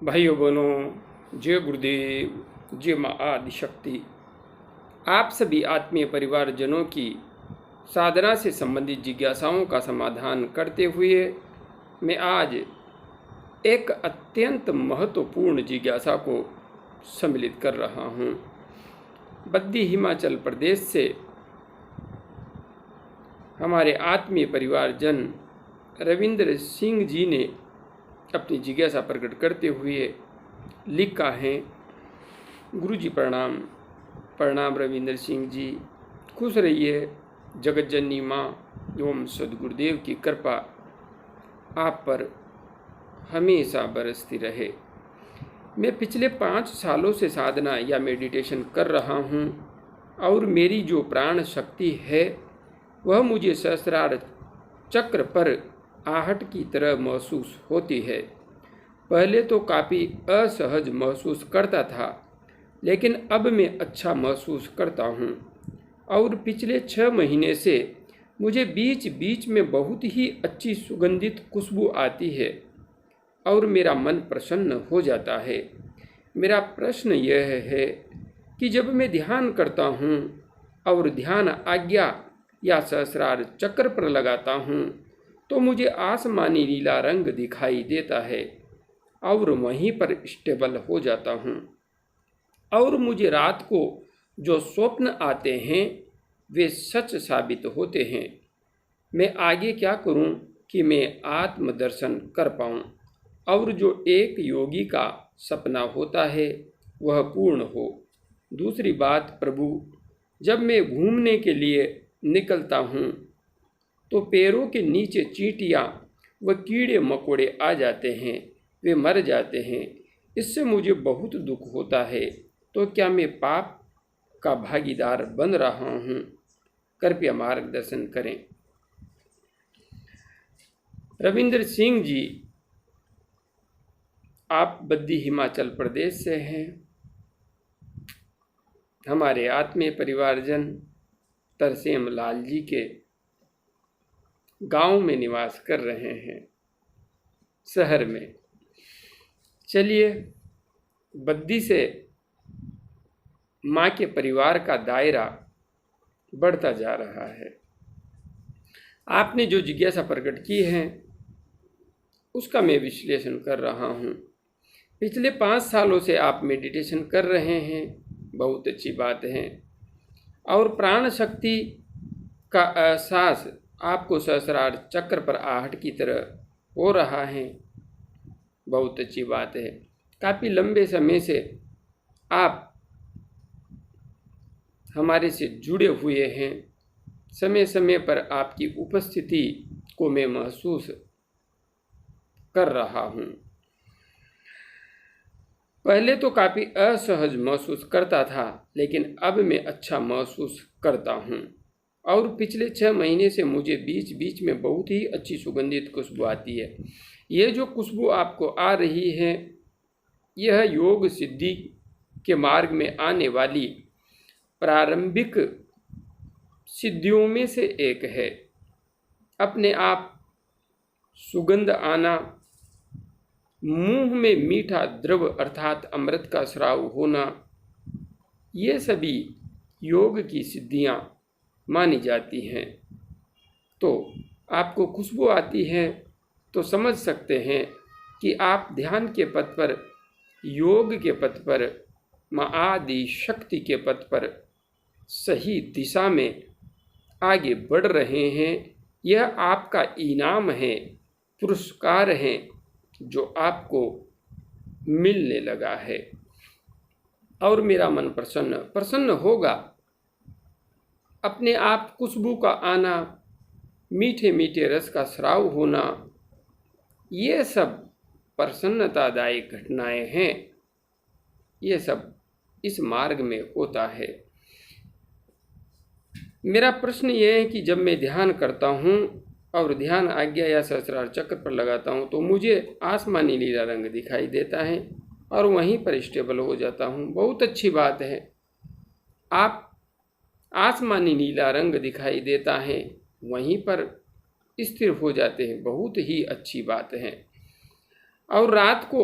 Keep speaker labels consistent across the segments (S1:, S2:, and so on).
S1: भाइयों बहनों, जय गुरुदेव, जय माँ आदिशक्ति। आप सभी आत्मीय परिवारजनों की साधना से संबंधित जिज्ञासाओं का समाधान करते हुए मैं आज एक अत्यंत महत्वपूर्ण जिज्ञासा को सम्मिलित कर रहा हूँ। बद्दी हिमाचल प्रदेश से हमारे आत्मीय परिवारजन रविंद्र सिंह जी ने अपनी जिज्ञासा प्रकट करते हुए लिखा है। गुरु जी प्रणाम। प्रणाम रविंद्र सिंह जी, खुश रहिए। जगत जननी माँ एवं सदगुरुदेव की कृपा आप पर हमेशा बरसती रहे। मैं पिछले 5 सालों से साधना या मेडिटेशन कर रहा हूँ और मेरी जो प्राण शक्ति है वह मुझे सहस्रार चक्र पर आहट की तरह महसूस होती है। पहले तो काफ़ी असहज महसूस करता था, लेकिन अब मैं अच्छा महसूस करता हूँ और पिछले 6 महीने से मुझे बीच बीच में बहुत ही अच्छी सुगंधित खुशबू आती है और मेरा मन प्रसन्न हो जाता है। मेरा प्रश्न यह है कि जब मैं ध्यान करता हूँ और ध्यान आज्ञा या सहस्रार चक्र पर लगाता हूँ तो मुझे आसमानी नीला रंग दिखाई देता है और वहीं पर स्टेबल हो जाता हूँ और मुझे रात को जो स्वप्न आते हैं वे सच साबित होते हैं। मैं आगे क्या करूँ कि मैं आत्मदर्शन कर पाऊँ और जो एक योगी का सपना होता है वह पूर्ण हो। दूसरी बात प्रभु, जब मैं घूमने के लिए निकलता हूँ तो पैरों के नीचे चींटियाँ व कीड़े मकोड़े आ जाते हैं, वे मर जाते हैं। इससे मुझे बहुत दुख होता है। तो क्या मैं पाप का भागीदार बन रहा हूँ? कृपया मार्गदर्शन करें। रविंद्र सिंह जी, आप बद्दी हिमाचल प्रदेश से हैं। हमारे आत्मीय परिवारजन तरसेम लाल जी के गांव में निवास कर रहे हैं, शहर में। चलिए, बद्दी से माँ के परिवार का दायरा बढ़ता जा रहा है। आपने जो जिज्ञासा प्रकट की है उसका मैं विश्लेषण कर रहा हूँ। पिछले 5 सालों से आप मेडिटेशन कर रहे हैं, बहुत अच्छी बात है, और प्राण शक्ति का एहसास आपको सहस्रार चक्र पर आहट की तरह हो रहा है, बहुत अच्छी बात है। काफ़ी लंबे समय से आप हमारे से जुड़े हुए हैं। समय समय पर आपकी उपस्थिति को मैं महसूस कर रहा हूँ। पहले तो काफ़ी असहज महसूस करता था, लेकिन अब मैं अच्छा महसूस करता हूँ और पिछले 6 महीने से मुझे बीच बीच में बहुत ही अच्छी सुगंधित खुशबू आती है। ये जो खुशबू आपको आ रही है यह योग सिद्धि के मार्ग में आने वाली प्रारंभिक सिद्धियों में से एक है। अपने आप सुगंध आना, मुंह में मीठा द्रव अर्थात अमृत का स्राव होना, ये सभी योग की सिद्धियां मानी जाती हैं। तो आपको खुशबू आती है तो समझ सकते हैं कि आप ध्यान के पथ पर, योग के पथ पर, माँ आदि शक्ति के पथ पर सही दिशा में आगे बढ़ रहे हैं। यह आपका इनाम है, पुरस्कार है जो आपको मिलने लगा है और मेरा मन प्रसन्न होगा। अपने आप खुशबू का आना, मीठे मीठे रस का स्राव होना, ये सब प्रसन्नतादायी घटनाएं हैं। ये सब इस मार्ग में होता है। मेरा प्रश्न ये है कि जब मैं ध्यान करता हूँ और ध्यान आज्ञा या सहस्रार चक्र पर लगाता हूँ तो मुझे आसमानी नीला रंग दिखाई देता है और वहीं पर स्टेबल हो जाता हूँ। बहुत अच्छी बात है, आप आसमानी नीला रंग दिखाई देता है वहीं पर स्थिर हो जाते हैं, बहुत ही अच्छी बात है। और रात को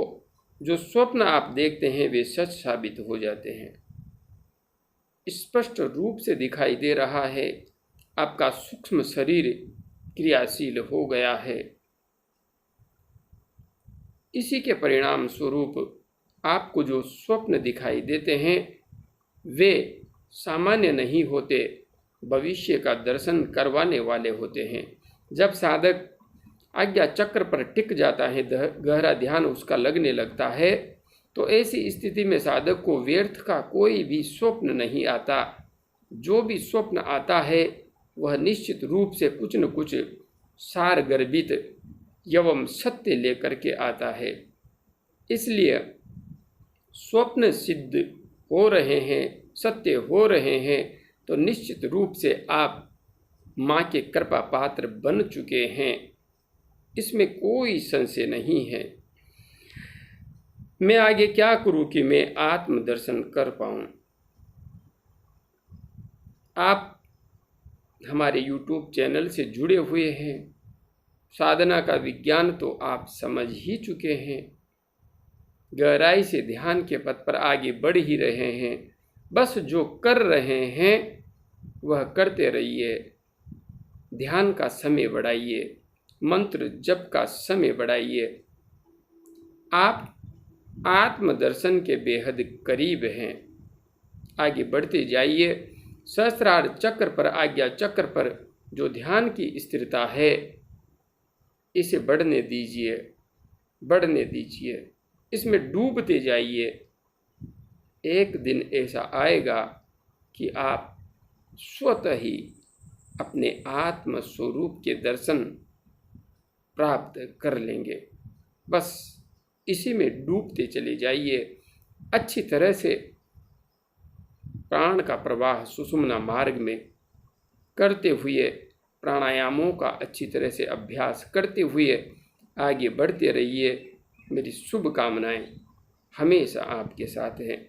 S1: जो स्वप्न आप देखते हैं वे सच साबित हो जाते हैं। स्पष्ट रूप से दिखाई दे रहा है, आपका सूक्ष्म शरीर क्रियाशील हो गया है। इसी के परिणाम स्वरूप आपको जो स्वप्न दिखाई देते हैं वे सामान्य नहीं होते, भविष्य का दर्शन करवाने वाले होते हैं। जब साधक आज्ञा चक्र पर टिक जाता है, गहरा ध्यान उसका लगने लगता है, तो ऐसी स्थिति में साधक को व्यर्थ का कोई भी स्वप्न नहीं आता। जो भी स्वप्न आता है वह निश्चित रूप से कुछ न कुछ सार गर्भित एवं सत्य लेकर के आता है। इसलिए स्वप्न सिद्ध हो रहे हैं, सत्य हो रहे हैं, तो निश्चित रूप से आप माँ के कृपा पात्र बन चुके हैं, इसमें कोई संशय नहीं है। मैं आगे क्या करूं कि मैं आत्मदर्शन कर पाऊं। आप हमारे YouTube चैनल से जुड़े हुए हैं, साधना का विज्ञान तो आप समझ ही चुके हैं, गहराई से ध्यान के पथ पर आगे बढ़ ही रहे हैं। बस जो कर रहे हैं वह करते रहिए। ध्यान का समय बढ़ाइए, मंत्र जप का समय बढ़ाइए। आप आत्मदर्शन के बेहद करीब हैं। आगे बढ़ते जाइए। सहस्त्रार चक्र पर, आज्ञा चक्र पर जो ध्यान की स्थिरता है, इसे बढ़ने दीजिए, बढ़ने दीजिए, इसमें डूबते जाइए। एक दिन ऐसा आएगा कि आप स्वतः ही अपने आत्म स्वरूप के दर्शन प्राप्त कर लेंगे। बस इसी में डूबते चले जाइए। अच्छी तरह से प्राण का प्रवाह सुषुम्ना मार्ग में करते हुए, प्राणायामों का अच्छी तरह से अभ्यास करते हुए आगे बढ़ते रहिए। मेरी शुभकामनाएं हमेशा आपके साथ हैं।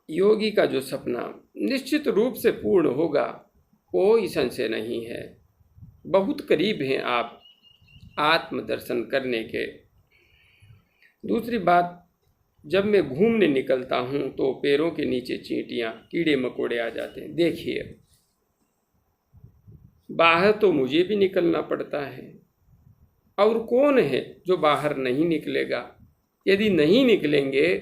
S1: योगी का जो सपना निश्चित रूप से पूर्ण होगा, कोई संशय नहीं है। बहुत करीब हैं आप आत्मदर्शन करने के। दूसरी बात, जब मैं घूमने निकलता हूँ तो पैरों के नीचे चींटियाँ, कीड़े मकोड़े आ जाते हैं। देखिए, बाहर तो मुझे भी निकलना पड़ता है, और कौन है जो बाहर नहीं निकलेगा। यदि नहीं निकलेंगे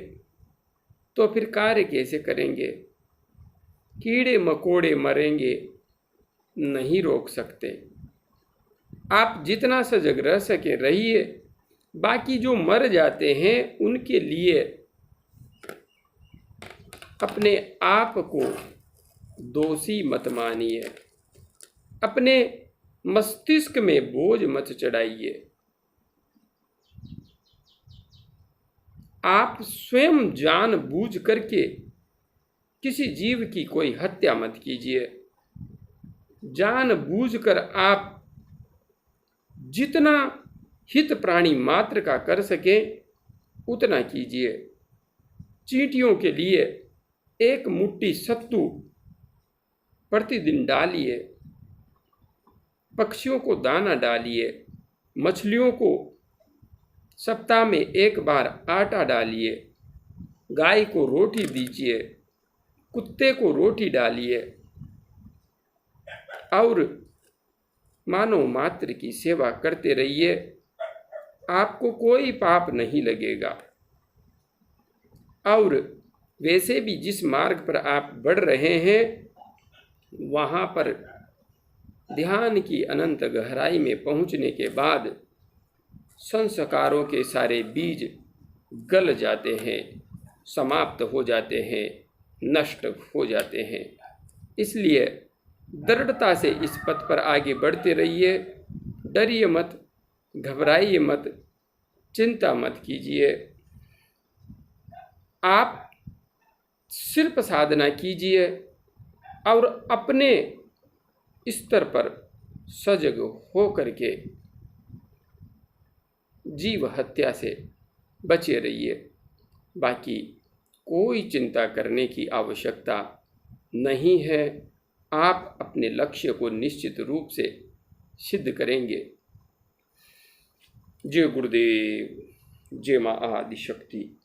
S1: तो फिर कार्य कैसे करेंगे। कीड़े मकोड़े मरेंगे, नहीं रोक सकते। आप जितना सजग रह सके रहिए। बाकी जो मर जाते हैं उनके लिए अपने आप को दोषी मत मानिए, अपने मस्तिष्क में बोझ मत चढ़ाइए। आप स्वयं जानबूझ करके किसी जीव की कोई हत्या मत कीजिए। जानबूझकर आप जितना हित प्राणी मात्र का कर सके उतना कीजिए। चींटियों के लिए एक मुट्ठी सत्तू प्रतिदिन डालिए, पक्षियों को दाना डालिए, मछलियों को सप्ताह में एक बार आटा डालिए, गाय को रोटी दीजिए, कुत्ते को रोटी डालिए, और मानव मात्र की सेवा करते रहिए। आपको कोई पाप नहीं लगेगा। और वैसे भी जिस मार्ग पर आप बढ़ रहे हैं वहाँ पर ध्यान की अनंत गहराई में पहुँचने के बाद संस्कारों के सारे बीज गल जाते हैं, समाप्त हो जाते हैं, नष्ट हो जाते हैं। इसलिए दृढ़ता से इस पथ पर आगे बढ़ते रहिए। डरिए मत, घबराइए मत, चिंता मत कीजिए। आप सिर्फ साधना कीजिए और अपने स्तर पर सजग हो करके जीव हत्या से बचे रहिए। बाकी कोई चिंता करने की आवश्यकता नहीं है। आप अपने लक्ष्य को निश्चित रूप से सिद्ध करेंगे। जय गुरुदेव। जय माँ आदिशक्ति।